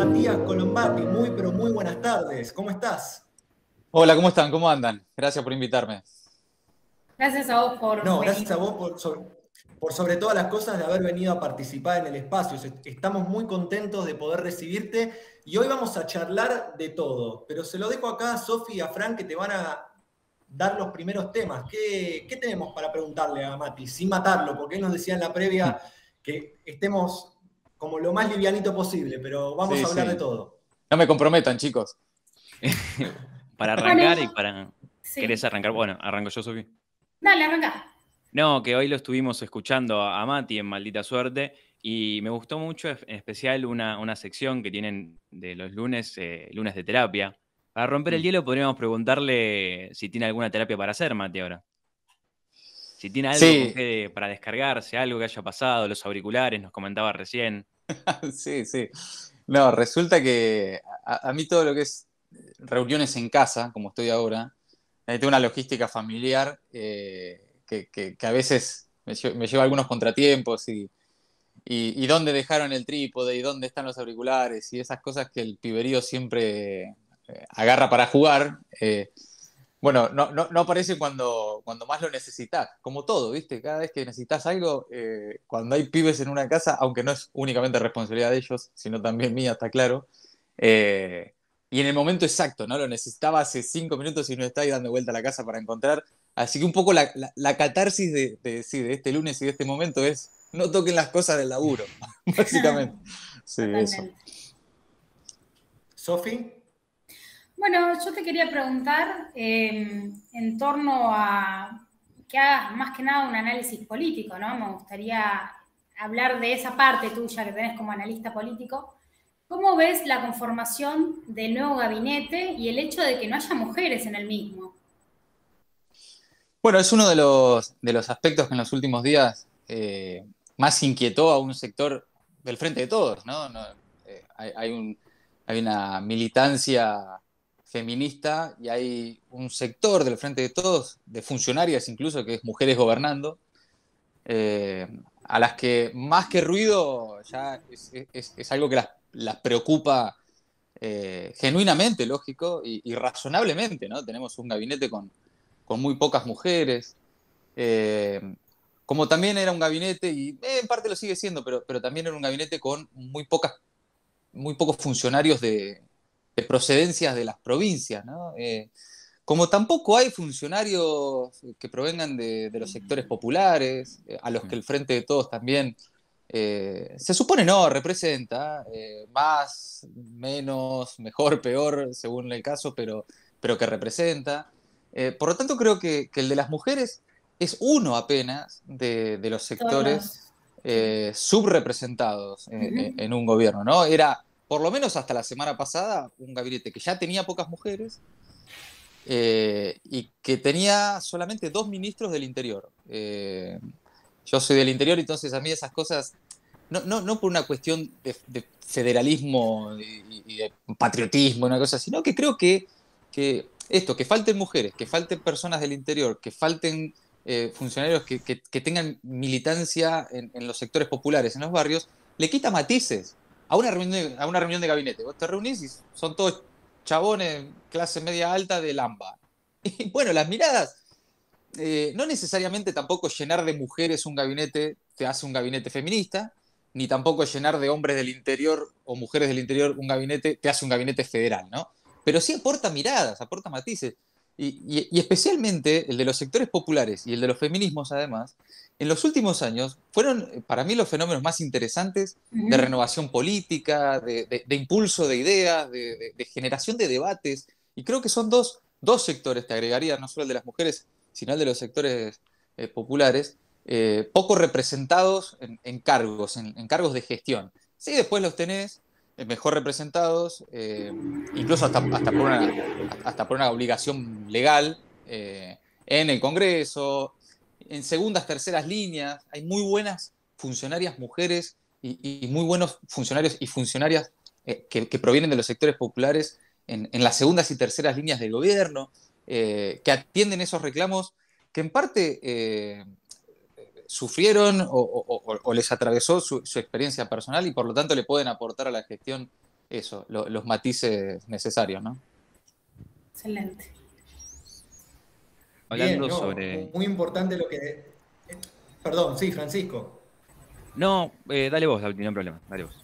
Matías Colombati. Muy, pero muy buenas tardes. ¿Cómo estás? Hola, ¿cómo están? ¿Cómo andan? Gracias por invitarme. Gracias a vos por No, venir. gracias a vos por sobre todas las cosas de haber venido a participar en el espacio. Estamos muy contentos de poder recibirte y hoy vamos a charlar de todo, pero se lo dejo acá a Sofi y a Fran que te van a dar los primeros temas. ¿Qué tenemos para preguntarle a Mati? Sin matarlo, porque él nos decía en la previa que estemos como lo más livianito posible, pero vamos Sí, a hablar de sí. todo. No me comprometan, chicos. Para Bueno, arrancar y para... ¿Querés sí. arrancar? Bueno, arranco yo, Sofi. Dale, arranca. No, que hoy lo estuvimos escuchando a Mati en Maldita Suerte y me gustó mucho, en especial una sección que tienen de los lunes, lunes de terapia. Para romper el hielo podríamos preguntarle si tiene alguna terapia para hacer, Mati, ahora. Si tiene algo Sí, para descargarse, algo que haya pasado, los auriculares, nos comentaba recién. sí, sí. No, resulta que a mí todo lo que es reuniones en casa, como estoy ahora, tengo una logística familiar que a veces me lleva algunos contratiempos y dónde dejaron el trípode y dónde están los auriculares y esas cosas que el piberío siempre agarra para jugar. Bueno, no aparece cuando más lo necesitas, como todo, ¿viste? Cada vez que necesitas algo, cuando hay pibes en una casa, aunque no es únicamente responsabilidad de ellos, sino también mía, está claro, eh, y en el momento exacto, ¿no? Lo necesitaba hace 5 minutos y no está ahí dando vuelta a la casa para encontrar. Así que un poco la catarsis sí, de este lunes y de este momento es no toquen las cosas del laburo, básicamente. Sí, eso. Totalmente. Sofi. Bueno, yo te quería preguntar en torno a que hagas más que nada un análisis político, ¿no? Me gustaría hablar de esa parte tuya que tenés como analista político. ¿Cómo ves la conformación del nuevo gabinete y el hecho de que no haya mujeres en el mismo? Bueno, es uno de los aspectos que en los últimos días más inquietó a un sector del Frente de Todos, ¿no? Hay una militancia feminista y hay un sector del Frente de Todos, de funcionarias incluso, que es mujeres gobernando, eh, a las que más que ruido ya es algo que las preocupa genuinamente, lógico, y razonablemente, ¿no? Tenemos un gabinete con muy pocas mujeres, eh, como también era un gabinete, y en parte lo sigue siendo, pero también era un gabinete con muy pocos funcionarios de procedencias de las provincias, ¿no? Como tampoco hay funcionarios que provengan de los sectores populares, a los que el Frente de Todos también se supone no representa, más, menos, mejor, peor, según el caso, pero que representa. Por lo tanto, creo que el de las mujeres es uno apenas de los Todos sectores los... Sí. subrepresentados Ujú. en un gobierno, ¿no? Era, por lo menos hasta la semana pasada, un gabinete que ya tenía pocas mujeres y que tenía solamente dos ministros del Interior. Yo soy del Interior, entonces a mí esas cosas, no por una cuestión de federalismo y de patriotismo, una cosa, sino que creo que falten mujeres, que falten personas del interior, que falten funcionarios que tengan militancia en los sectores populares, en los barrios, le quita matices a una reunión de gabinete. Vos te reunís y son todos chabones, clase media alta del AMBA. Y bueno, las miradas, no necesariamente tampoco llenar de mujeres un gabinete te hace un gabinete feminista, ni tampoco llenar de hombres del interior o mujeres del interior un gabinete te hace un gabinete federal, ¿no? Pero sí aporta miradas, aporta matices. Y especialmente el de los sectores populares y el de los feminismos, además, en los últimos años fueron para mí los fenómenos más interesantes de Ujú. renovación política, de impulso de ideas, de generación de debates. Y creo que son dos sectores, te agregaría, no solo el de las mujeres, sino el de los sectores populares, poco representados en cargos, en cargos de gestión. Sí, después los tenés mejor representados, incluso hasta por una obligación legal, en el Congreso, en segundas, terceras líneas. Hay muy buenas funcionarias mujeres y muy buenos funcionarios y funcionarias que provienen de los sectores populares en las segundas y terceras líneas del gobierno, que atienden esos reclamos que en parte sufrieron o les atravesó su experiencia personal y por lo tanto le pueden aportar a la gestión eso, los matices necesarios, ¿no? Excelente. Bien, Hablando no, sobre... muy importante lo que... Perdón, sí, Francisco. No, dale vos, Lauti, no hay problema, dale vos.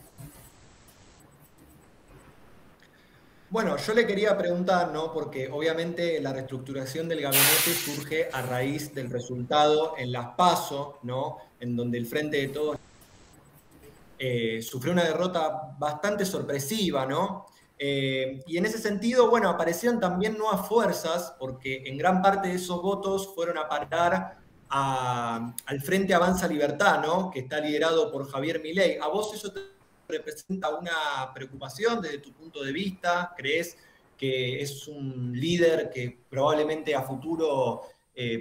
Bueno, yo le quería preguntar, ¿no? Porque obviamente la reestructuración del gabinete surge a raíz del resultado en las PASO, ¿no? En donde el Frente de Todos sufrió una derrota bastante sorpresiva, ¿no? Y en ese sentido, bueno, aparecieron también nuevas fuerzas, porque en gran parte de esos votos fueron a parar al Frente Avanza Libertad, ¿no? Que está liderado por Javier Milei. ¿A vos eso te representa una preocupación desde tu punto de vista? ¿Crees que es un líder que probablemente a futuro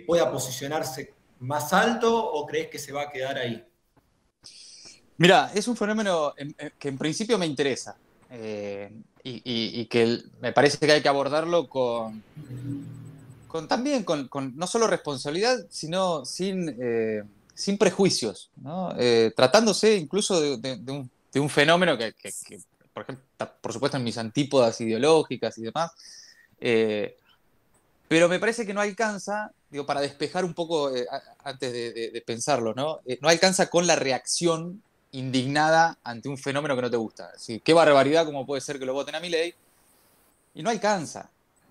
pueda posicionarse más alto o crees que se va a quedar ahí? Mira, es un fenómeno que en principio me interesa y que me parece que hay que abordarlo también con no solo responsabilidad, sino sin prejuicios, ¿no? Tratándose incluso de un fenómeno que, por ejemplo, está, por supuesto, en mis antípodas ideológicas y demás, eh, pero me parece que no alcanza, digo, para despejar un poco antes de pensarlo, ¿no? No alcanza con la reacción indignada ante un fenómeno que no te gusta. Así, qué barbaridad como puede ser que lo voten a Milei. Y no alcanza,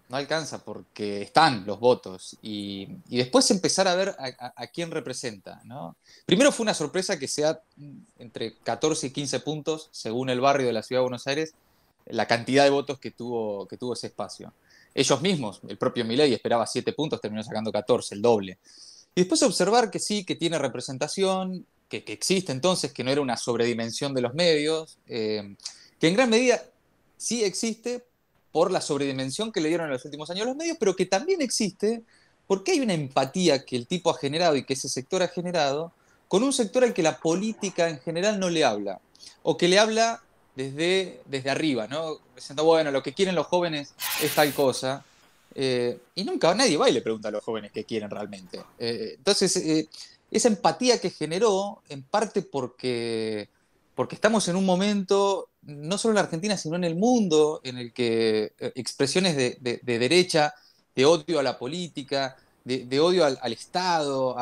no alcanza porque están los votos. Y después empezar a ver a quién representa, ¿no? Primero fue una sorpresa que sea entre 14 y 15 puntos, según el barrio de la Ciudad de Buenos Aires, la cantidad de votos que tuvo ese espacio. Ellos mismos, el propio Milei esperaba 7 puntos, terminó sacando 14, el doble. Y después observar que sí, que tiene representación, que existe entonces, que no era una sobredimensión de los medios, que en gran medida sí existe por la sobredimensión que le dieron en los últimos años los medios, pero que también existe porque hay una empatía que el tipo ha generado y que ese sector ha generado con un sector al que la política en general no le habla, o que le habla desde arriba, ¿no? Diciendo, bueno, lo que quieren los jóvenes es tal cosa, y nunca nadie va y le pregunta a los jóvenes qué quieren realmente. Entonces, esa empatía que generó, en parte porque estamos en un momento, no solo en la Argentina, sino en el mundo, en el que expresiones de derecha, de odio a la política, de odio al Estado,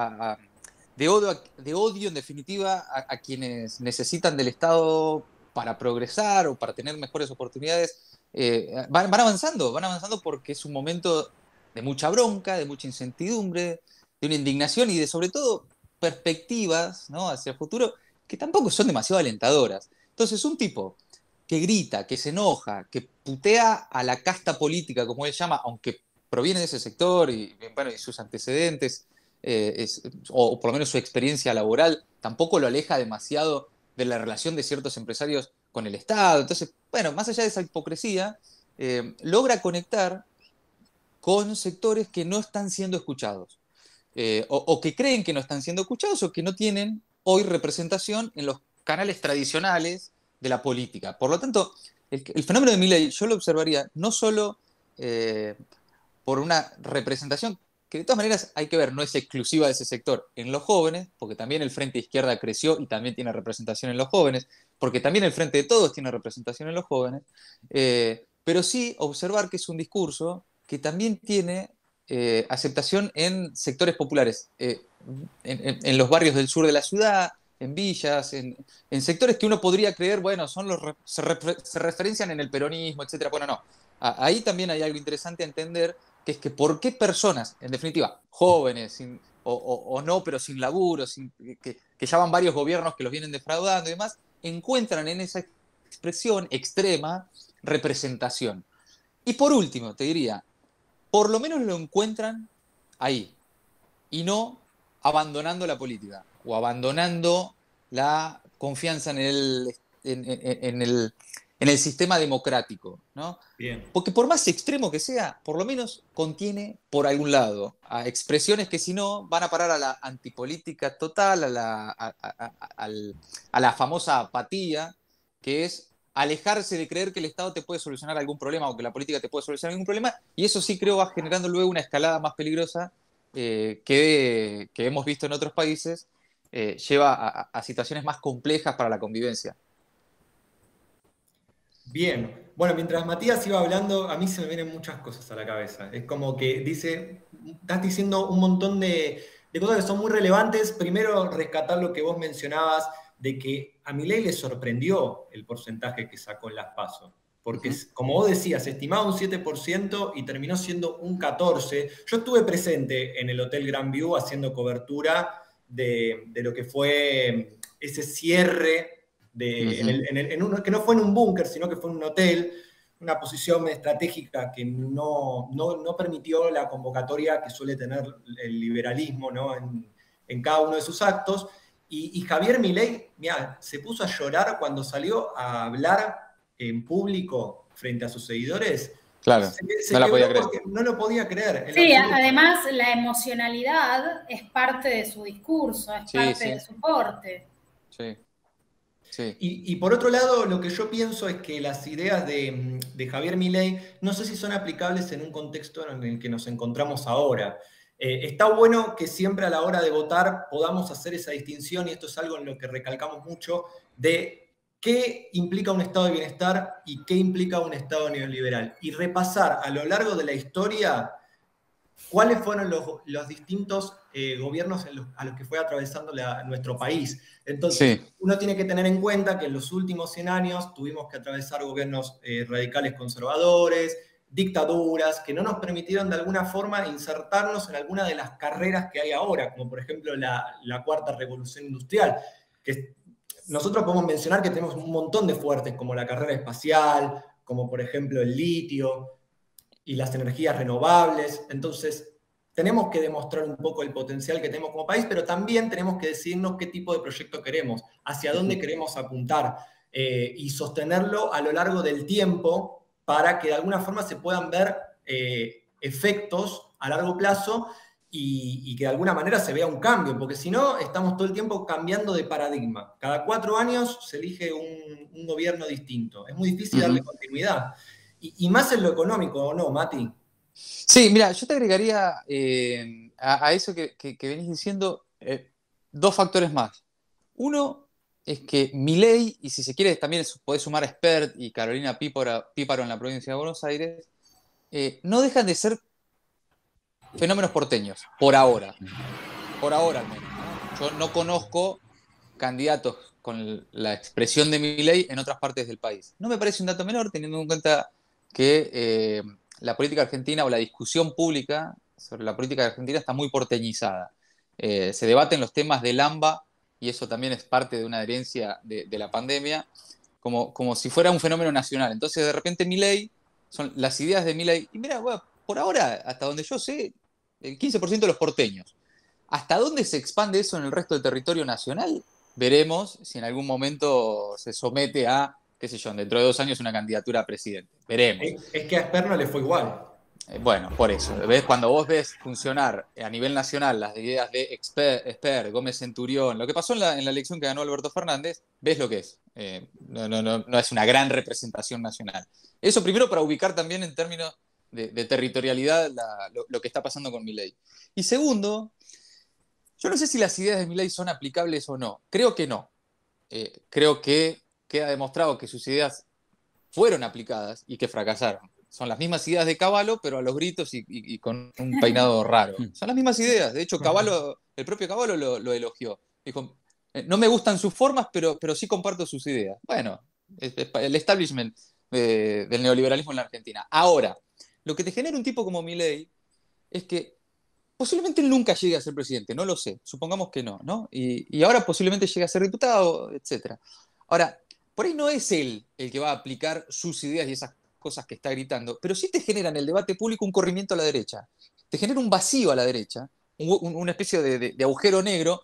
de odio en definitiva a quienes necesitan del Estado para progresar o para tener mejores oportunidades, van avanzando porque es un momento de mucha bronca, de mucha incertidumbre, de una indignación y de sobre todo perspectivas, ¿no?, hacia el futuro que tampoco son demasiado alentadoras. Entonces, un tipo que grita, que se enoja, que putea a la casta política, como él llama, aunque proviene de ese sector y, bueno, y sus antecedentes, o por lo menos su experiencia laboral, tampoco lo aleja demasiado de la relación de ciertos empresarios con el Estado. Entonces, bueno, más allá de esa hipocresía, logra conectar con sectores que no están siendo escuchados, o que creen que no están siendo escuchados o que no tienen hoy representación en los canales tradicionales de la política. Por lo tanto, el fenómeno de Milei yo lo observaría no solo eh, por una representación que de todas maneras hay que ver, no es exclusiva de ese sector, en los jóvenes, porque también el Frente Izquierda creció y también tiene representación en los jóvenes, porque también el Frente de Todos tiene representación en los jóvenes, pero sí observar que es un discurso que también tiene aceptación en sectores populares, en los barrios del sur de la ciudad, en villas, en sectores que uno podría creer, bueno, se referencian en el peronismo, etcétera. Bueno, no. Ahí también hay algo interesante a entender, que es que por qué personas, en definitiva, jóvenes, o no, pero sin laburo, que ya van varios gobiernos que los vienen defraudando y demás, encuentran en esa expresión extrema representación. Y por último, te diría, por lo menos lo encuentran ahí, y no abandonando la política o abandonando la confianza en el sistema democrático, ¿no? Bien. Porque por más extremo que sea, por lo menos contiene por algún lado a expresiones que si no van a parar a la antipolítica total, a la famosa apatía, que es alejarse de creer que el Estado te puede solucionar algún problema o que la política te puede solucionar algún problema, y eso sí creo va generando luego una escalada más peligrosa que hemos visto en otros países, lleva a situaciones más complejas para la convivencia. Bien. Bueno, mientras Matías iba hablando, a mí se me vienen muchas cosas a la cabeza. Es como que estás diciendo un montón de cosas que son muy relevantes. Primero, rescatar lo que vos mencionabas, de que a Milei le sorprendió el porcentaje que sacó en las PASO. Porque, como vos decías, se estimaba un 7% y terminó siendo un 14%. Yo estuve presente en el Hotel Grand View haciendo cobertura de lo que fue ese cierre que no fue en un búnker, sino que fue en un hotel, una posición estratégica que no permitió la convocatoria que suele tener el liberalismo, ¿no? en cada uno de sus actos. Y Javier Milei, mirá, se puso a llorar cuando salió a hablar en público frente a sus seguidores. Claro, no la podía creer. No lo podía creer. Sí, además la emocionalidad es parte de su discurso, es parte de su porte. Sí. Sí. Y por otro lado, lo que yo pienso es que las ideas de Javier Milei no sé si son aplicables en un contexto en el que nos encontramos ahora. Está bueno que siempre a la hora de votar podamos hacer esa distinción, y esto es algo en lo que recalcamos mucho, de qué implica un estado de bienestar y qué implica un estado neoliberal. Y repasar a lo largo de la historia cuáles fueron los distintos gobiernos a los que fue atravesando nuestro país. Entonces, uno tiene que tener en cuenta que en los últimos 100 años tuvimos que atravesar gobiernos radicales conservadores, dictaduras, que no nos permitieron de alguna forma insertarnos en alguna de las carreras que hay ahora, como por ejemplo la cuarta revolución industrial, que nosotros podemos mencionar que tenemos un montón de fuertes, como la carrera espacial, como por ejemplo el litio, y las energías renovables. Entonces, tenemos que demostrar un poco el potencial que tenemos como país, pero también tenemos que decidirnos qué tipo de proyecto queremos, hacia dónde queremos apuntar, y sostenerlo a lo largo del tiempo para que de alguna forma se puedan ver efectos a largo plazo y que de alguna manera se vea un cambio, porque si no, estamos todo el tiempo cambiando de paradigma. Cada 4 años se elige un gobierno distinto. Es muy difícil darle continuidad. Y más en lo económico, ¿o no, Mati? Sí, mira, yo te agregaría a eso que venís diciendo 2 factores más. Uno es que Milei, y si se quiere también podés sumar a Spert y Carolina Píparo en la provincia de Buenos Aires, no dejan de ser fenómenos porteños, por ahora al menos, ¿no? Yo no conozco candidatos con la expresión de Milei en otras partes del país. No me parece un dato menor, teniendo en cuenta que la política argentina o la discusión pública sobre la política argentina está muy porteñizada. Se debaten los temas del AMBA, y eso también es parte de una herencia de la pandemia, como si fuera un fenómeno nacional. Entonces, de repente, Milei, son las ideas de Milei, y mira, bueno, por ahora, hasta donde yo sé, el 15% de los porteños. ¿Hasta dónde se expande eso en el resto del territorio nacional? Veremos si en algún momento se somete a, qué sé yo, dentro de 2 años una candidatura a presidente. Veremos. Es que a Spert no le fue igual. Bueno, por eso. ¿Ves? Cuando vos ves funcionar a nivel nacional las ideas de Spert, Gómez Centurión, lo que pasó en la elección que ganó Alberto Fernández, ves lo que es. No es una gran representación nacional. Eso primero para ubicar también en términos de territorialidad lo que está pasando con Milei. Y segundo, yo no sé si las ideas de Milei son aplicables o no. Creo que no. Creo que queda demostrado que sus ideas fueron aplicadas y que fracasaron. Son las mismas ideas de Cavallo, pero a los gritos y con un peinado raro. Son las mismas ideas. De hecho, el propio Cavallo lo elogió. Dijo, no me gustan sus formas, pero sí comparto sus ideas. Bueno, el establishment del neoliberalismo en la Argentina. Ahora, lo que te genera un tipo como Milei es que posiblemente él nunca llegue a ser presidente, no lo sé, supongamos que no, ¿no? Y ahora posiblemente llegue a ser diputado, etc. Ahora, por ahí no es él el que va a aplicar sus ideas y esas cosas que está gritando, pero sí te genera en el debate público un corrimiento a la derecha, te genera un vacío a la derecha, una especie de agujero negro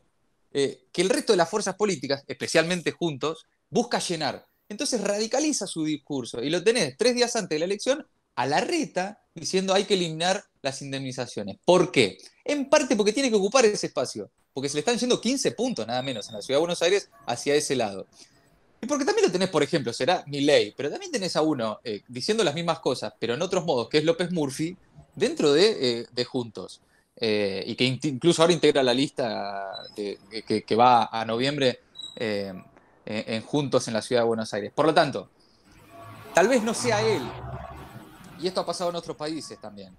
que el resto de las fuerzas políticas, especialmente Juntos, busca llenar. Entonces radicaliza su discurso y lo tenés 3 días antes de la elección a la reta diciendo hay que eliminar las indemnizaciones. ¿Por qué? En parte porque tiene que ocupar ese espacio, porque se le están yendo 15 puntos nada menos en la Ciudad de Buenos Aires hacia ese lado. Y porque también lo tenés, por ejemplo, será Milei, pero también tenés a uno diciendo las mismas cosas, pero en otros modos, que es López Murphy, dentro de Juntos. Y que incluso ahora integra la lista que va a noviembre en Juntos en la Ciudad de Buenos Aires. Por lo tanto, tal vez no sea él, y esto ha pasado en otros países también,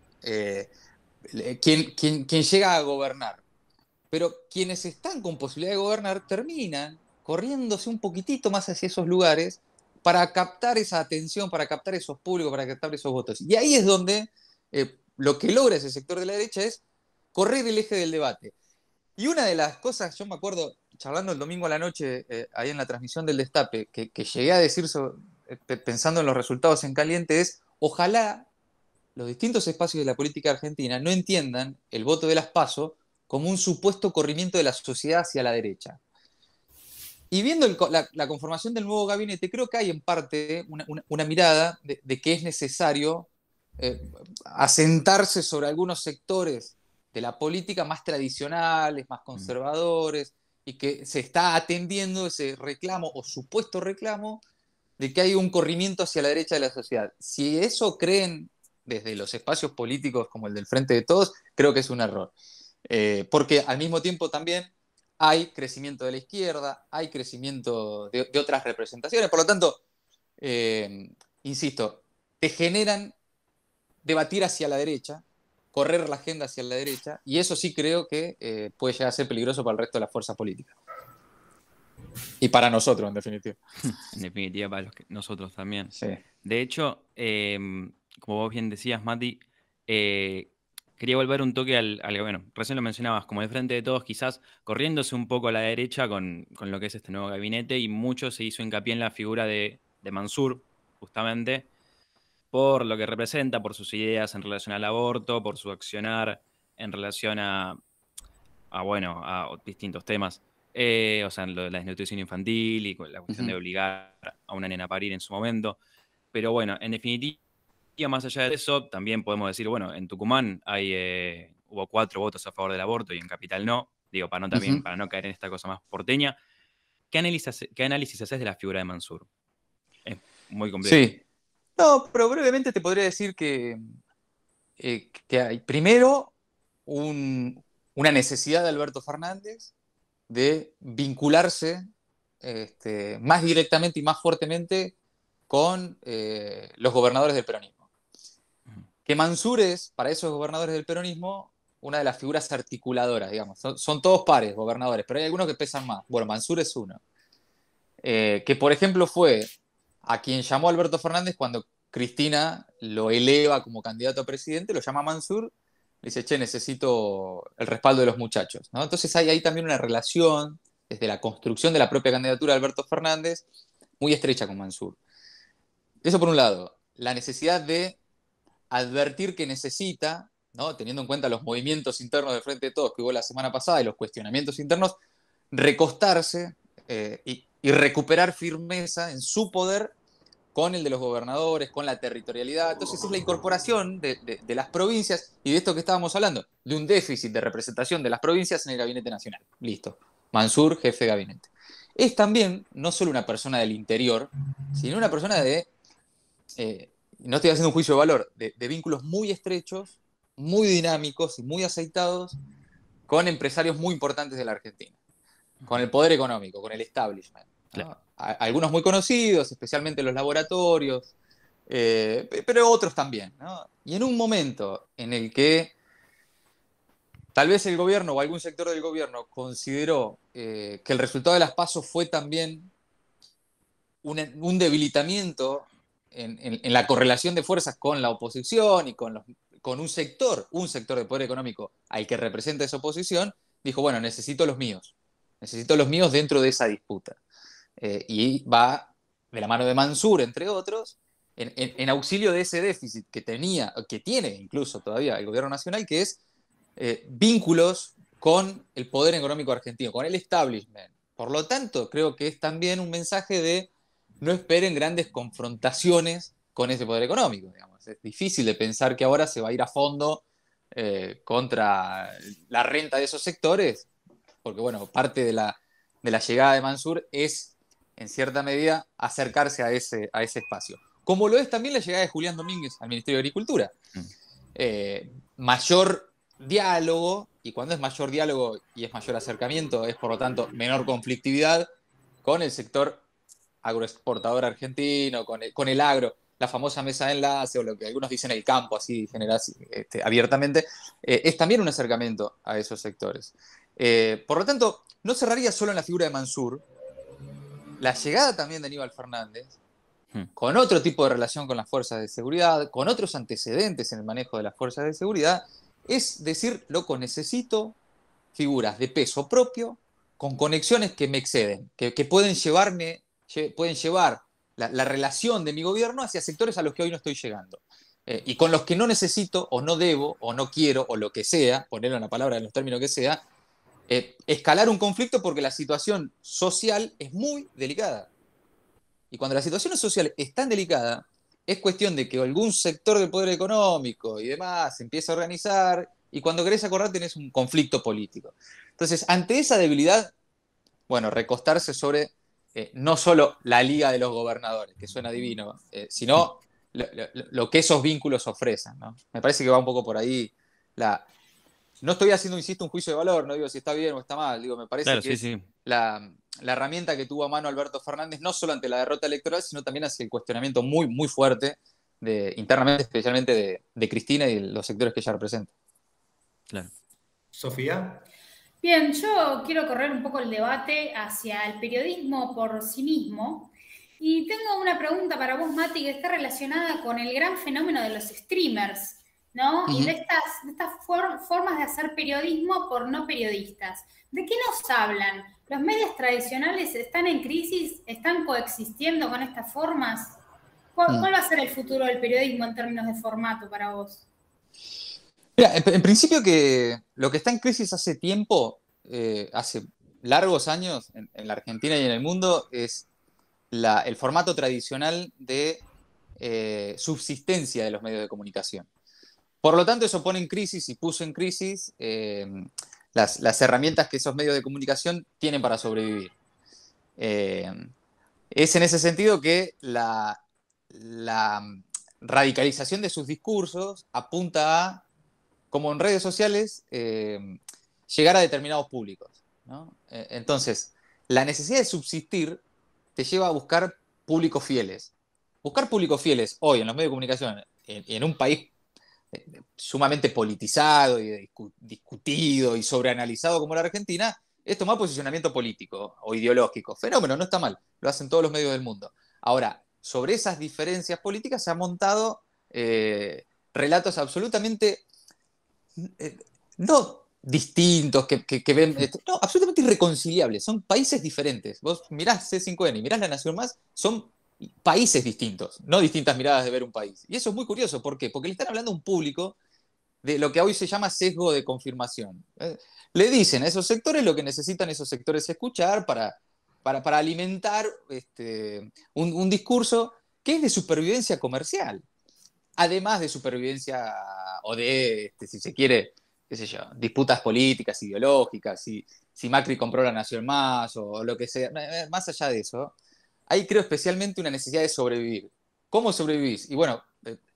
quien llega a gobernar. Pero quienes están con posibilidad de gobernar terminan corriéndose un poquitito más hacia esos lugares para captar esa atención, para captar esos públicos, para captar esos votos. Y ahí es donde lo que logra ese sector de la derecha es correr el eje del debate. Y una de las cosas, yo me acuerdo, charlando el domingo a la noche, ahí en la transmisión del Destape, que llegué a decir pensando en los resultados en caliente, es ojalá los distintos espacios de la política argentina no entiendan el voto de las PASO como un supuesto corrimiento de la sociedad hacia la derecha. Y viendo la conformación del nuevo gabinete, creo que hay en parte una mirada de que es necesario asentarse sobre algunos sectores de la política más tradicionales, más conservadores, y que se está atendiendo ese reclamo o supuesto reclamo de que hay un corrimiento hacia la derecha de la sociedad. Si eso creen desde los espacios políticos como el del Frente de Todos, creo que es un error. Porque al mismo tiempo también hay crecimiento de la izquierda, hay crecimiento de otras representaciones, por lo tanto, insisto, te generan debatir hacia la derecha, correr la agenda hacia la derecha, y eso sí creo que puede llegar a ser peligroso para el resto de las fuerzas políticas. Y para nosotros, en definitiva. En definitiva, para nosotros también. Sí. De hecho, como vos bien decías, Mati, quería volver un toque bueno, recién lo mencionabas, como el Frente de Todos, quizás corriéndose un poco a la derecha con lo que es este nuevo gabinete, y mucho se hizo hincapié en la figura de Mansur, justamente, por lo que representa, por sus ideas en relación al aborto, por su accionar en relación a distintos temas. O sea, lo de la desnutrición infantil y la cuestión de obligar a una nena a parir en su momento. Pero bueno, en definitiva, más allá de eso, también podemos decir, bueno, en Tucumán hubo 4 votos a favor del aborto y en Capital no. Digo, para no caer en esta cosa más porteña. ¿Qué análisis haces de la figura de Mansur? Es muy complejo. Sí. No, pero brevemente te podría decir que hay primero una necesidad de Alberto Fernández de vincularse más directamente y más fuertemente con los gobernadores del peronismo. Que Mansur es, para esos gobernadores del peronismo, una de las figuras articuladoras, digamos. Son todos pares gobernadores, pero hay algunos que pesan más. Bueno, Mansur es uno. Que, por ejemplo, fue a quien llamó Alberto Fernández cuando Cristina lo eleva como candidato a presidente, lo llama Mansur, le dice, che, necesito el respaldo de los muchachos, ¿no? Entonces hay ahí también una relación, desde la construcción de la propia candidatura de Alberto Fernández, muy estrecha con Mansur. Eso por un lado, la necesidad de advertir que necesita, ¿no? Teniendo en cuenta los movimientos internos del Frente de Todos que hubo la semana pasada y los cuestionamientos internos, recostarse y recuperar firmeza en su poder con el de los gobernadores, con la territorialidad. Entonces es la incorporación de las provincias y de esto que estábamos hablando, de un déficit de representación de las provincias en el Gabinete Nacional. Listo. Mansur, jefe de gabinete. Es también no solo una persona del interior, sino una persona no estoy haciendo un juicio de valor, de vínculos muy estrechos, muy dinámicos y muy aceitados con empresarios muy importantes de la Argentina, con el poder económico, con el establishment, ¿no? Claro. Algunos muy conocidos, especialmente los laboratorios, pero otros también, ¿no? Y en un momento en el que tal vez el gobierno o algún sector del gobierno consideró que el resultado de las PASO fue también un debilitamiento en la correlación de fuerzas con la oposición y con un sector de poder económico al que representa esa oposición, dijo, bueno, necesito los míos dentro de esa disputa. Y va de la mano de Mansur, entre otros, en auxilio de ese déficit que tiene incluso todavía el gobierno nacional, que es vínculos con el poder económico argentino, con el establishment. Por lo tanto, creo que es también un mensaje de no esperen grandes confrontaciones con ese poder económico, digamos. Es difícil de pensar que ahora se va a ir a fondo contra la renta de esos sectores, porque bueno, parte de la llegada de Mansur es, en cierta medida, acercarse a ese espacio. Como lo es también la llegada de Julián Domínguez al Ministerio de Agricultura. Mayor diálogo, y cuando es mayor diálogo y es mayor acercamiento, es por lo tanto menor conflictividad con el sector agroexportador argentino, con el agro. la famosa mesa de enlace, o lo que algunos dicen el campo, así abiertamente, es también un acercamiento a esos sectores. Por lo tanto, no cerraría solo en la figura de Mansur. La llegada también de Aníbal Fernández, con otro tipo de relación con las fuerzas de seguridad, con otros antecedentes en el manejo de las fuerzas de seguridad, es decir, loco, necesito figuras de peso propio, con conexiones que me exceden, que pueden llevar la relación de mi gobierno hacia sectores a los que hoy no estoy llegando. Y con los que no necesito, o no debo, o no quiero, o lo que sea, ponerlo en la palabra en los términos que sea, escalar un conflicto porque la situación social es muy delicada. Y cuando la situación social es tan delicada, es cuestión de que algún sector del poder económico y demás se empiece a organizar, y cuando querés acordar tenés un conflicto político. Entonces, ante esa debilidad, bueno, recostarse sobre no solo la Liga de los Gobernadores, que suena divino, sino lo que esos vínculos ofrecen, ¿no? Me parece que va un poco por ahí no estoy haciendo, insisto, un juicio de valor, no digo si está bien o está mal, digo, me parece Claro, que sí, es sí. la herramienta que tuvo a mano Alberto Fernández, no solo ante la derrota electoral, sino también hacia el cuestionamiento muy, muy fuerte, internamente, especialmente de Cristina y de los sectores que ella representa. Claro. Sofía. Bien, yo quiero correr un poco el debate hacia el periodismo por sí mismo. Y tengo una pregunta para vos, Mati, que está relacionada con el gran fenómeno de los streamers, ¿no? Y de estas formas de hacer periodismo por no periodistas. ¿De qué nos hablan? ¿Los medios tradicionales están en crisis? ¿Están coexistiendo con estas formas? ¿Cuál va a ser el futuro del periodismo en términos de formato para vos? Mira, en principio que lo que está en crisis hace tiempo, hace largos años en la Argentina y en el mundo, es el formato tradicional de subsistencia de los medios de comunicación. Por lo tanto, eso pone en crisis y puso en crisis las herramientas que esos medios de comunicación tienen para sobrevivir. Es en ese sentido que la radicalización de sus discursos apunta a, como en redes sociales, llegar a determinados públicos, ¿no? Entonces, la necesidad de subsistir te lleva a buscar públicos fieles. Buscar públicos fieles hoy en los medios de comunicación, en un país sumamente politizado y discutido y sobreanalizado como la Argentina, es tomar posicionamiento político o ideológico. Fenómeno, no está mal, lo hacen todos los medios del mundo. Ahora, sobre esas diferencias políticas se han montado relatos absolutamente no distintos, que ven, no, absolutamente irreconciliables. Son países diferentes. Vos mirás C5N y mirás La Nación Más, son países distintos, no distintas miradas de ver un país. Y eso es muy curioso. ¿Por qué? Porque le están hablando a un público de lo que hoy se llama sesgo de confirmación. Le dicen a esos sectores lo que necesitan esos sectores escuchar para alimentar un discurso que es de supervivencia comercial, además de supervivencia o de, si se quiere, qué sé yo, disputas políticas, ideológicas, si Macri compró La Nación Más o lo que sea. Más allá de eso, hay, creo, especialmente una necesidad de sobrevivir. ¿Cómo sobrevivís? Y bueno,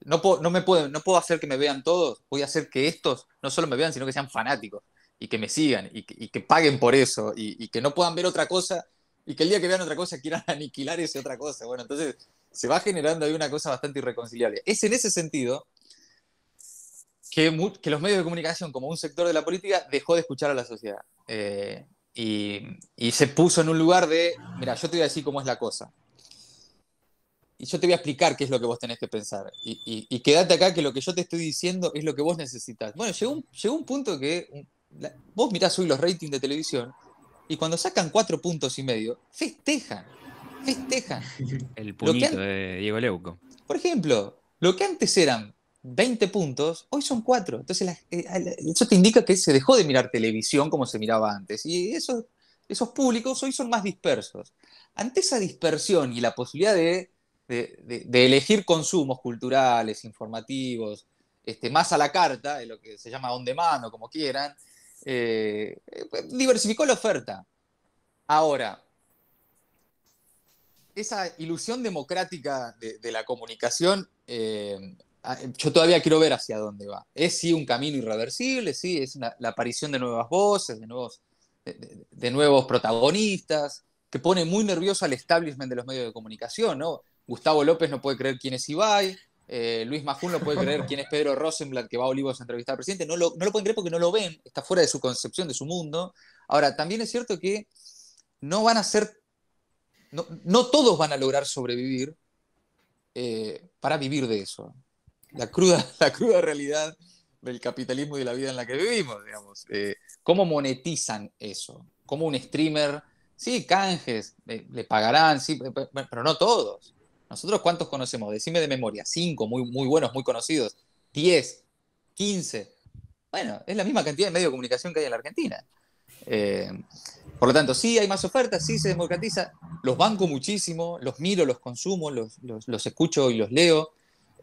no puedo hacer que me vean todos, voy a hacer que estos no solo me vean, sino que sean fanáticos y que me sigan y que paguen por eso y que no puedan ver otra cosa y que el día que vean otra cosa quieran aniquilar esa otra cosa. Bueno, entonces se va generando ahí una cosa bastante irreconciliable. Es en ese sentido que los medios de comunicación, como un sector de la política, dejó de escuchar a la sociedad. Y se puso en un lugar de, mira, yo te voy a decir cómo es la cosa. Y yo te voy a explicar qué es lo que vos tenés que pensar. Y quédate acá que lo que yo te estoy diciendo es lo que vos necesitas. Bueno, llegó un punto que vos mirás hoy los ratings de televisión y cuando sacan 4,5 puntos, festejan. El puñito de Diego Leuco. Por ejemplo, lo que antes eran 20 puntos, hoy son 4. Entonces eso te indica que se dejó de mirar televisión como se miraba antes. Y esos públicos hoy son más dispersos. Ante esa dispersión y la posibilidad de elegir consumos culturales, informativos, más a la carta, de lo que se llama on demand o como quieran, diversificó la oferta. Ahora, esa ilusión democrática de la comunicación, yo todavía quiero ver hacia dónde va. Es sí un camino irreversible, sí, es la aparición de nuevas voces, de nuevos protagonistas, que pone muy nervioso al establishment de los medios de comunicación, ¿no? Gustavo López no puede creer quién es Ibai, Luis Majul no puede creer quién es Pedro Rosenblatt, que va a Olivos a entrevistar al presidente. No lo pueden creer porque no lo ven, está fuera de su concepción, de su mundo. Ahora, también es cierto que no van a ser, no todos van a lograr sobrevivir para vivir de eso. La cruda realidad del capitalismo y de la vida en la que vivimos, digamos. ¿Cómo monetizan eso? ¿Cómo un streamer, sí, canjes, le pagarán, sí, pero no todos? ¿Nosotros cuántos conocemos? Decime de memoria, 5 muy, muy buenos, muy conocidos, 10, 15. Bueno, es la misma cantidad de medios de comunicación que hay en la Argentina. Por lo tanto, sí hay más ofertas, sí se democratiza, los banco muchísimo, los miro, los consumo, los escucho y los leo.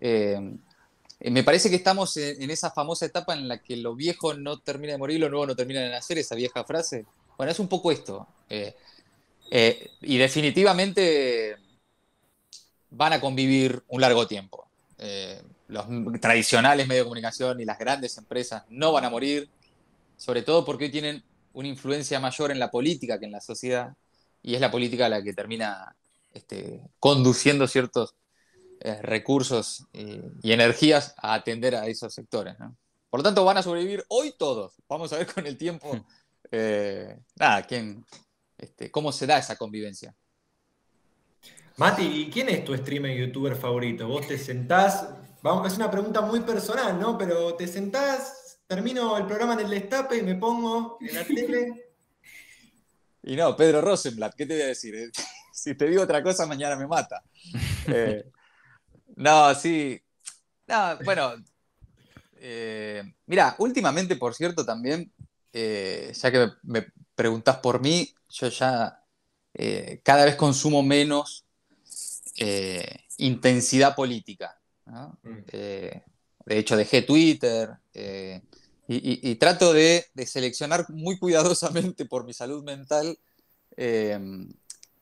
Me parece que estamos en esa famosa etapa en la que lo viejo no termina de morir, lo nuevo no termina de nacer, esa vieja frase. Bueno, es un poco esto. Y definitivamente van a convivir un largo tiempo. Los tradicionales medios de comunicación y las grandes empresas no van a morir, sobre todo porque hoy tienen una influencia mayor en la política que en la sociedad, y es la política la que termina conduciendo ciertos recursos y energías a atender a esos sectores, ¿no? Por lo tanto, van a sobrevivir hoy todos. Vamos a ver con el tiempo cómo se da esa convivencia. Mati, ¿y quién es tu streamer youtuber favorito? Vos te sentás, es una pregunta muy personal, ¿no? Pero te sentás, termino el programa en el Destape y me pongo en la tele. Y no, Pedro Rosenblatt, ¿qué te voy a decir? Si te digo otra cosa, mañana me mata. No, sí. No, bueno, mira, últimamente, por cierto, también, ya que me preguntás por mí, yo ya cada vez consumo menos intensidad política, ¿no? De hecho, dejé Twitter y trato de seleccionar muy cuidadosamente por mi salud mental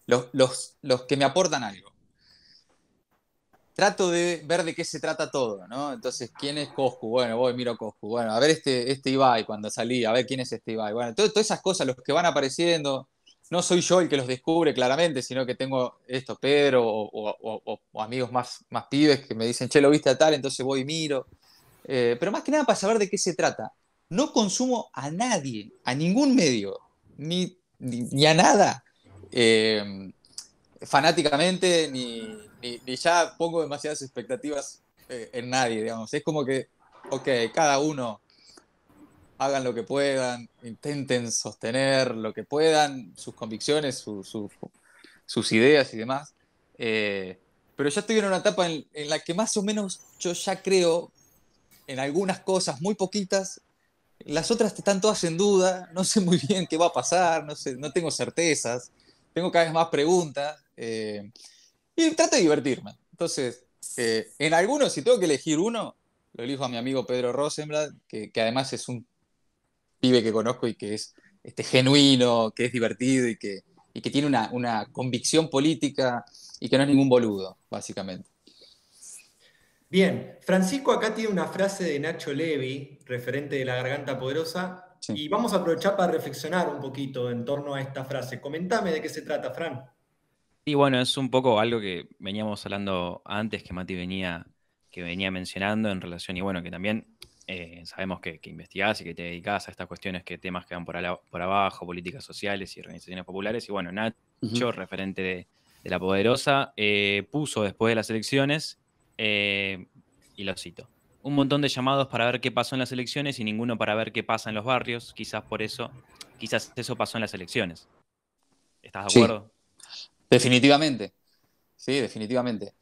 los que me aportan algo. Trato de ver de qué se trata todo, ¿no? Entonces, ¿quién es Coscu? Bueno, voy, miro Coscu. Bueno, a ver este Ibai cuando salí, a ver quién es este Ibai. Bueno, todas esas cosas, los que van apareciendo, no soy yo el que los descubre claramente, sino que tengo Pedro o amigos más pibes que me dicen, che, lo viste a tal, entonces voy y miro. Pero más que nada para saber de qué se trata. No consumo a nadie, a ningún medio, ni a nada. Fanáticamente, ni ya pongo demasiadas expectativas en nadie, digamos. Es como que, ok, cada uno hagan lo que puedan, intenten sostener lo que puedan, sus convicciones, sus ideas y demás. Pero ya estoy en una etapa en la que más o menos yo ya creo en algunas cosas, muy poquitas. Las otras están todas en duda, no sé muy bien qué va a pasar, no sé, no tengo certezas, tengo cada vez más preguntas. Y trato de divertirme. Entonces, en algunos, si tengo que elegir uno, lo elijo a mi amigo Pedro Rosenblatt, que además es un pibe que conozco y que es genuino, que es divertido y que tiene una convicción política y que no es ningún boludo, básicamente. Bien, Francisco acá tiene una frase de Nacho Levi, referente de La Garganta Poderosa, Sí. y vamos a aprovechar para reflexionar un poquito en torno a esta frase. Comentame de qué se trata, Fran. Y bueno, es un poco algo que veníamos hablando antes, que Mati venía mencionando en relación, y bueno, que también sabemos que investigás y que te dedicás a estas cuestiones, temas que van por abajo, políticas sociales y organizaciones populares. Y bueno, Nacho, referente de La Poderosa, puso después de las elecciones, y lo cito, un montón de llamados para ver qué pasó en las elecciones y ninguno para ver qué pasa en los barrios. Quizás eso pasó en las elecciones. ¿Estás de acuerdo? Sí, definitivamente. Sí, definitivamente.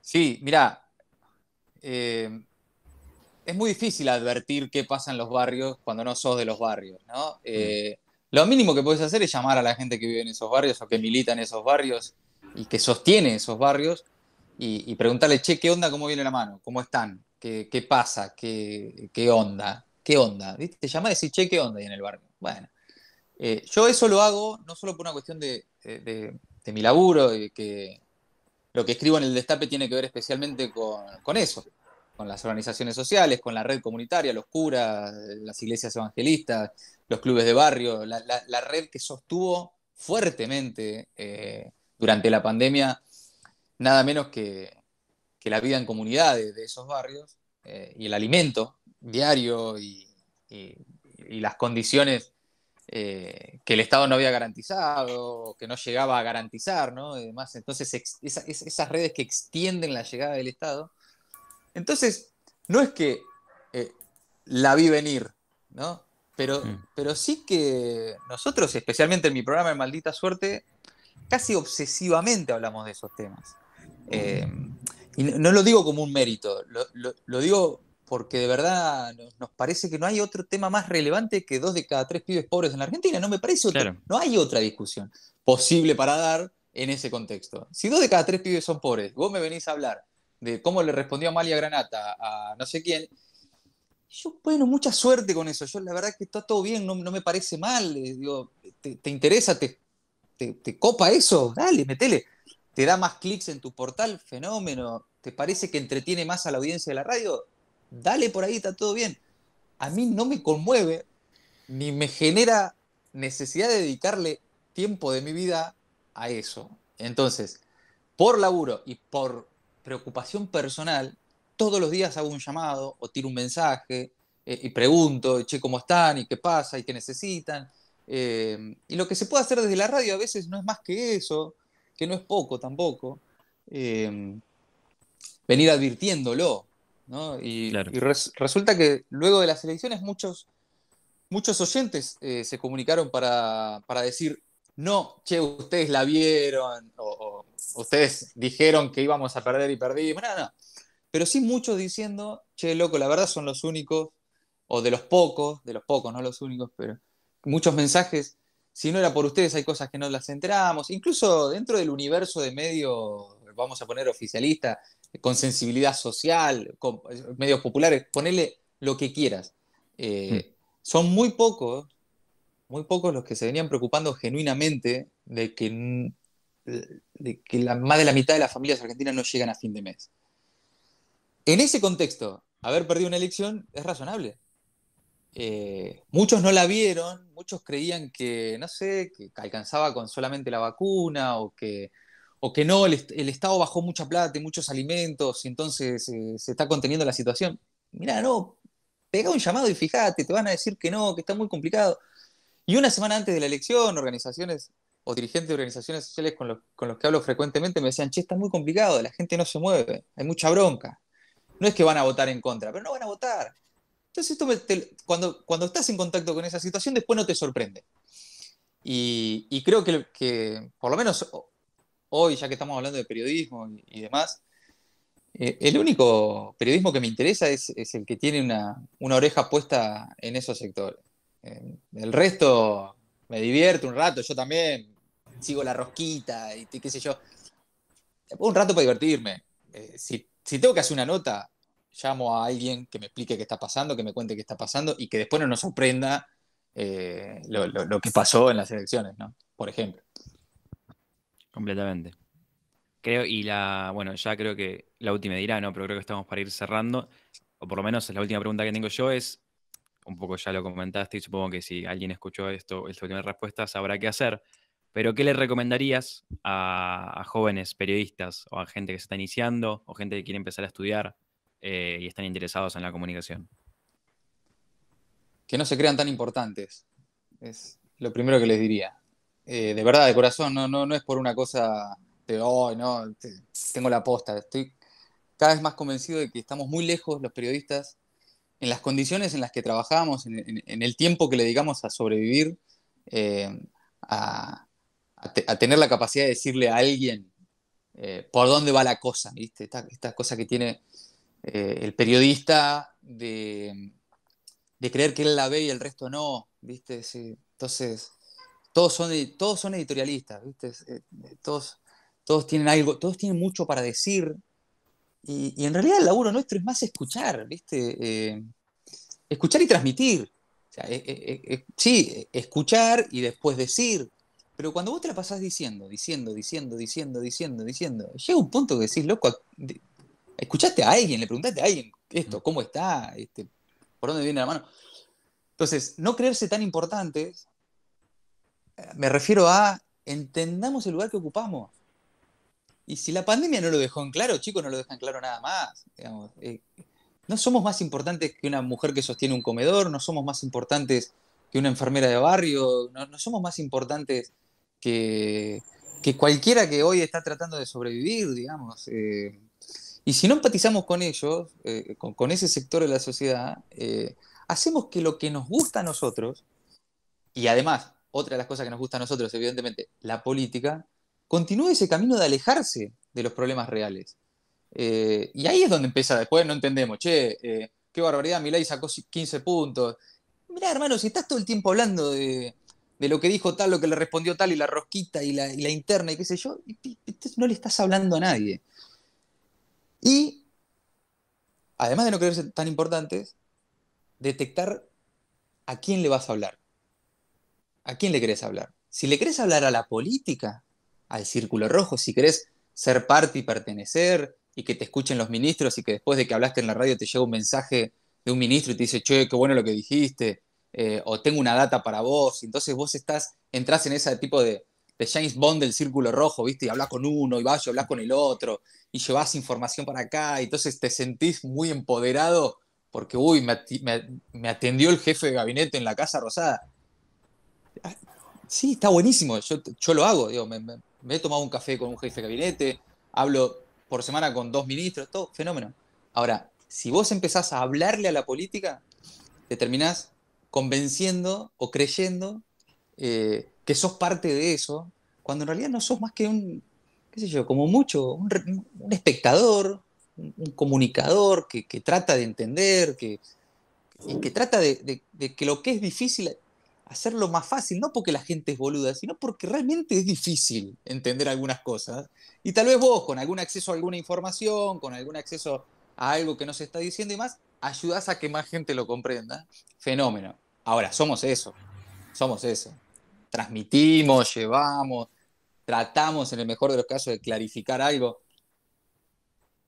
Sí, mira, es muy difícil advertir qué pasa en los barrios cuando no sos de los barrios, ¿no? Lo mínimo que puedes hacer es llamar a la gente que vive en esos barrios o que milita en esos barrios y que sostiene esos barrios y preguntarle, che, ¿qué onda? ¿Cómo viene la mano? ¿Cómo están? ¿Qué pasa? ¿Qué onda? ¿Qué onda? ¿Viste? Te llama a decir, che, ¿qué onda ahí en el barrio? Bueno, yo eso lo hago no solo por una cuestión de mi laburo, y que lo que escribo en el Destape tiene que ver especialmente con eso, con las organizaciones sociales, con la red comunitaria, los curas, las iglesias evangelistas, los clubes de barrio, la red que sostuvo fuertemente durante la pandemia nada menos que la vida en comunidad de esos barrios, y el alimento diario y las condiciones que el Estado no había garantizado, que no llegaba a garantizar, ¿no? Y demás. Entonces, esas redes que extienden la llegada del Estado. Entonces, no es que eh, la vi venir, ¿no? Pero sí que nosotros, especialmente en mi programa de Maldita Suerte, casi obsesivamente hablamos de esos temas. Eh, y no lo digo como un mérito, lo digo porque de verdad nos parece que no hay otro tema más relevante que 2 de cada 3 pibes pobres en la Argentina. No me parece Claro. no hay otra discusión posible para dar en ese contexto. Si 2 de cada 3 pibes son pobres, vos me venís a hablar de cómo le respondió Amalia Granata a no sé quién, yo, bueno, mucha suerte con eso. Yo la verdad que está todo bien, no me parece mal. Digo, ¿te interesa? ¿Te copa eso? Dale, metele. ¿Te da más clics en tu portal? Fenómeno. ¿Te parece que entretiene más a la audiencia de la radio? Dale por ahí, está todo bien. A mí no me conmueve ni me genera necesidad de dedicarle tiempo de mi vida a eso. Entonces, por laburo y por preocupación personal, todos los días hago un llamado o tiro un mensaje, y pregunto, che, ¿cómo están? ¿Y qué pasa? ¿Y qué necesitan? Y lo que se puede hacer desde la radio a veces no es más que eso, que no es poco tampoco, eh, venir advirtiéndolo, ¿no? Claro. Resulta que luego de las elecciones muchos oyentes se comunicaron para decir, no, che, ustedes la vieron, o ustedes dijeron que íbamos a perder y perdimos, no. Pero sí muchos diciendo, che, loco, la verdad son los únicos, o de los pocos, no los únicos, pero muchos mensajes, si no era por ustedes hay cosas que no las enteramos, incluso dentro del universo de medios, vamos a poner oficialista, con sensibilidad social, con medios populares, ponele lo que quieras. Son muy pocos los que se venían preocupando genuinamente de que más de la mitad de las familias argentinas no llegan a fin de mes. En ese contexto, haber perdido una elección es razonable. Muchos no la vieron, muchos creían que, no sé, que alcanzaba con solamente la vacuna o que no, el Estado bajó mucha plata y muchos alimentos y entonces se está conteniendo la situación. Mirá, no, pega un llamado y fíjate, te van a decir que no, que está muy complicado. Y una semana antes de la elección, organizaciones o dirigentes de organizaciones sociales con los que hablo frecuentemente me decían, che, está muy complicado, la gente no se mueve, hay mucha bronca. No es que van a votar en contra, pero no van a votar. Entonces, cuando estás en contacto con esa situación, después no te sorprende. Y creo que, por lo menos hoy, ya que estamos hablando de periodismo y demás, el único periodismo que me interesa es el que tiene una oreja puesta en esos sectores. El resto me divierte un rato, yo también sigo la rosquita y qué sé yo. Un rato para divertirme. Si tengo que hacer una nota, llamo a alguien que me explique qué está pasando, que me cuente qué está pasando y que después no nos sorprenda lo que pasó en las elecciones, ¿no? Por ejemplo. Completamente. Bueno, ya creo que la última dirá, ¿no? Pero creo que estamos para ir cerrando, o por lo menos la última pregunta que tengo yo es, un poco ya lo comentaste y supongo que si alguien escuchó esta última respuesta sabrá qué hacer, pero ¿qué le recomendarías a jóvenes periodistas o a gente que se está iniciando o gente que quiere empezar a estudiar y están interesados en la comunicación? Que no se crean tan importantes. Es lo primero que les diría. De verdad, de corazón, no es por una cosa de hoy, no, tengo la posta. Estoy cada vez más convencido de que estamos muy lejos los periodistas en las condiciones en las que trabajamos, en el tiempo que le dedicamos a sobrevivir, eh, a tener la capacidad de decirle a alguien por dónde va la cosa, ¿viste? Esta cosa que tiene el periodista de creer que él la ve y el resto no, ¿viste? Sí. Entonces, todos son editorialistas, ¿viste? Todos tienen algo, todos tienen mucho para decir, y en realidad el laburo nuestro es más escuchar, ¿viste? Escuchar y transmitir. O sea, sí, escuchar y después decir. Pero cuando vos te la pasás diciendo, llega un punto que decís, loco, escuchaste a alguien, le preguntaste a alguien esto, ¿cómo está? ¿Por dónde viene la mano? Entonces, no creerse tan importantes, me refiero a entendamos el lugar que ocupamos. Y si la pandemia no lo dejó en claro, chicos, no lo dejan claro nada más. Digamos. No somos más importantes que una mujer que sostiene un comedor, no somos más importantes que una enfermera de barrio, no somos más importantes que, que cualquiera que hoy está tratando de sobrevivir, digamos. Y si no empatizamos con ellos, con ese sector de la sociedad, hacemos que lo que nos gusta a nosotros, y además, otra de las cosas que nos gusta a nosotros, evidentemente, la política, continúe ese camino de alejarse de los problemas reales. Y ahí es donde empieza, después no entendemos, che, qué barbaridad, Milei sacó 15 puntos. Mirá, hermano, si estás todo el tiempo hablando de lo que dijo tal, lo que le respondió tal, y la rosquita, y la interna, y qué sé yo, no le estás hablando a nadie. Y, además de no querer ser tan importantes, detectar a quién le vas a hablar. ¿A quién le querés hablar? Si le querés hablar a la política, al círculo rojo, si querés ser parte y pertenecer, y que te escuchen los ministros, y que después de que hablaste en la radio te llega un mensaje de un ministro y te dice, che, qué bueno lo que dijiste, o tengo una data para vos, y entonces vos entrás en ese tipo de James Bond del círculo rojo, ¿viste? Y hablás con uno, y vas y hablás con el otro, y llevas información para acá, y entonces te sentís muy empoderado porque, uy, me atendió el jefe de gabinete en la Casa Rosada. Sí, está buenísimo. Yo lo hago. Digo, me he tomado un café con un jefe de gabinete, hablo por semana con 2 ministros, todo fenómeno. Ahora, si vos empezás a hablarle a la política, te terminás convenciendo o creyendo que sos parte de eso, cuando en realidad no sos más que qué sé yo, como mucho, un espectador, un comunicador que trata de entender, y que trata de que lo que es difícil hacerlo más fácil, no porque la gente es boluda, sino porque realmente es difícil entender algunas cosas. Y tal vez vos, con algún acceso a alguna información, con algún acceso a algo que no se está diciendo y más, ayudás a que más gente lo comprenda. Fenómeno. Ahora, somos eso. Somos eso. Transmitimos, llevamos, tratamos en el mejor de los casos de clarificar algo,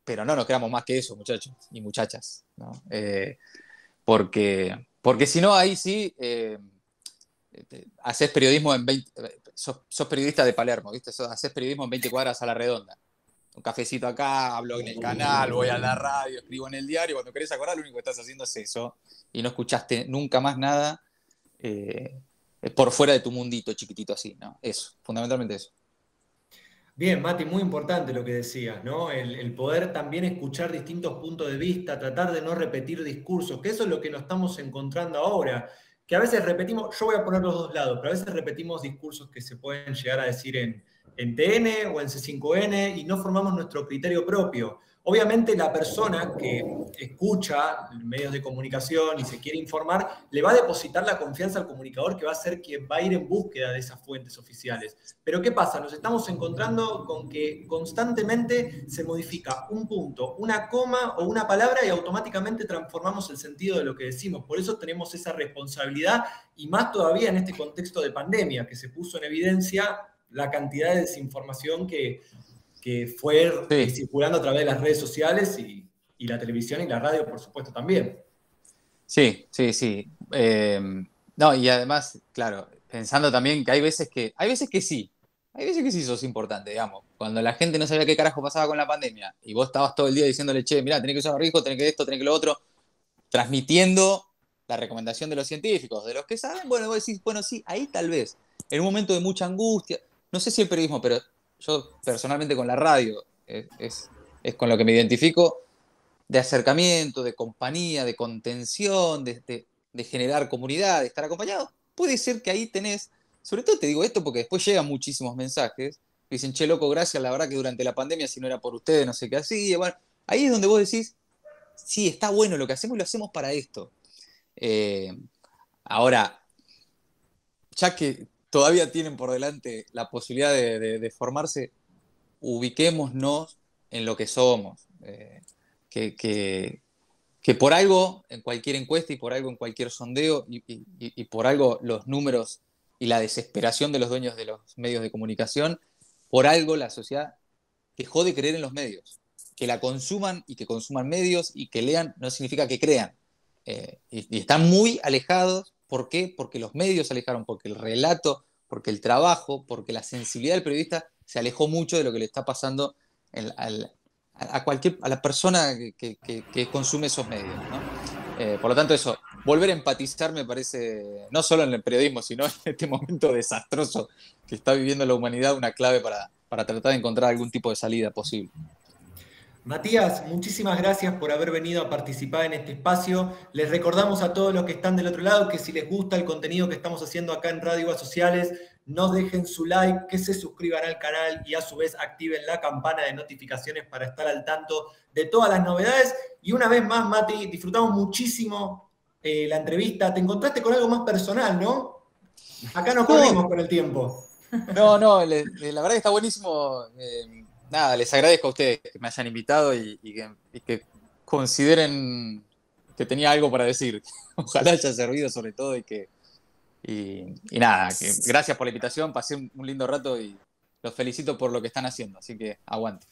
pero no nos creamos más que eso, muchachos y muchachas, ¿no? Porque si no, ahí sí haces periodismo en 20, sos periodista de Palermo, ¿viste? Haces periodismo en 20 cuadras a la redonda. Un cafecito acá, hablo en el canal, voy a la radio, escribo en el diario. Cuando querés acordar, lo único que estás haciendo es eso. Y no escuchaste nunca más nada por fuera de tu mundito chiquitito así, ¿no? Eso, fundamentalmente eso. Bien, Mati, muy importante lo que decías, ¿no? El poder también escuchar distintos puntos de vista, tratar de no repetir discursos, que eso es lo que nos estamos encontrando ahora, que a veces repetimos, yo voy a poner los dos lados, pero a veces repetimos discursos que se pueden llegar a decir en TN o en C5N y no formamos nuestro criterio propio. Obviamente la persona que escucha medios de comunicación y se quiere informar, le va a depositar la confianza al comunicador que va a ser quien va a ir en búsqueda de esas fuentes oficiales. Pero ¿qué pasa? Nos estamos encontrando con que constantemente se modifica un punto, una coma o una palabra y automáticamente transformamos el sentido de lo que decimos. Por eso tenemos esa responsabilidad y más todavía en este contexto de pandemia que se puso en evidencia la cantidad de desinformación que fue circulando a través de las redes sociales y la televisión y la radio, por supuesto, también. Sí, sí, sí. No, y además, claro, pensando también que hay veces que sí, hay veces que sí sos importante, digamos. Cuando la gente no sabía qué carajo pasaba con la pandemia y vos estabas todo el día diciéndole, che, mirá, tenés que usar barbijo, tenés que esto, tenés que lo otro, transmitiendo la recomendación de los científicos, de los que saben, bueno, vos decís, bueno, sí, ahí tal vez, en un momento de mucha angustia, no sé si el periodismo, pero yo personalmente con la radio es con lo que me identifico, de acercamiento, de compañía, de contención, de generar comunidad, de estar acompañado. Puede ser que ahí tenés, sobre todo te digo esto porque después llegan muchísimos mensajes que dicen, che, loco, gracias, la verdad que durante la pandemia, si no era por ustedes, no sé qué hacía. Bueno, ahí es donde vos decís, sí, está bueno lo que hacemos y lo hacemos para esto. Ahora, ya que todavía tienen por delante la posibilidad de formarse, ubiquémonos en lo que somos. Que por algo, en cualquier encuesta y por algo en cualquier sondeo y por algo los números y la desesperación de los dueños de los medios de comunicación, por algo la sociedad dejó de creer en los medios. Que la consuman y que consuman medios y que lean no significa que crean. Y están muy alejados. ¿Por qué? Porque los medios se alejaron, porque el relato, porque el trabajo, porque la sensibilidad del periodista se alejó mucho de lo que le está pasando a la persona que consume esos medios, ¿no? Por lo tanto, eso, volver a empatizar me parece, no solo en el periodismo, sino en este momento desastroso que está viviendo la humanidad, una clave para tratar de encontrar algún tipo de salida posible. Matías, muchísimas gracias por haber venido a participar en este espacio. Les recordamos a todos los que están del otro lado que si les gusta el contenido que estamos haciendo acá en Radio Iguas Sociales, nos dejen su like, que se suscriban al canal y a su vez activen la campana de notificaciones para estar al tanto de todas las novedades. Y una vez más, Mati, disfrutamos muchísimo la entrevista. Te encontraste con algo más personal, ¿no? Acá nos corrimos con el tiempo. No, la verdad que está buenísimo. Nada, les agradezco a ustedes que me hayan invitado y que consideren que tenía algo para decir. Ojalá haya servido sobre todo y nada, que gracias por la invitación, pasé un lindo rato y los felicito por lo que están haciendo, así que aguante.